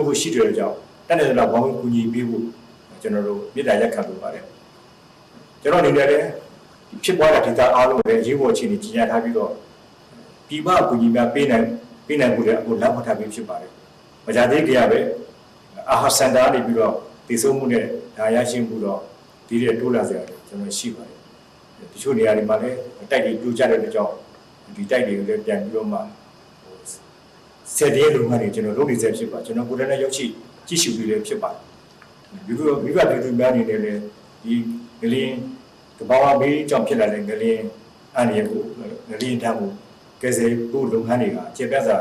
ဖို့ရှိတယ်ကြောင့်တက်တဲ့လောက်ဘောင်းကူညီပေးဖို့ကျွန်တော်တို့မြေတားရက်ခံလုပ်ပါတယ်ကျွန်တော်အနေနဲ့လည်းဖြစ်ပွားတဲ့ဒေသအားလုံးလည်းရေးပေါ်အခြေအနေကြီးညာထားပြီးတော့ပြည်ပကူညီများပေးနိုင်မှုလည်းအခုလက်မှတ်ထားပြီးဖြစ်ပါတယ်မကြသေးကြရပဲအာဟာစင်တာနေပြီးတော့တည်ဆုံမှုနဲ့ဒါရရှိမှုတော့ဒီတဲ့တိုးလာစရာကျွန်တော်ရှိပါတယ်တချို့နေရာတွေမှာလည်းတိုက်တွေပြိုကျတဲ့ကြောင့်ဒီတိုက်တွေကိုလည်းပြန်ပြီးတော့မှဆက်တဲ့လုပ်ငန်းတွေကျွန်တော်လုပ်နေစေဖြစ်ပါကျွန်တော်ကိုယ်တိုင်လည်းရောက်ရှိကြည့်ရှုပြီးလည်းဖြစ်ပါတယ်ဒီလိုမိဘပြည်သူများအနေနဲ့လည်းဒီငလင်းတဘာဝဘေးကြောင့်ဖြစ်လာတဲ့ငလင်းအန္တရာယ်ကိုငလင်းတန်းကိုကယ်ဆယ်ဖို့လုပ်ငန်းတွေကအခြေပြစွာ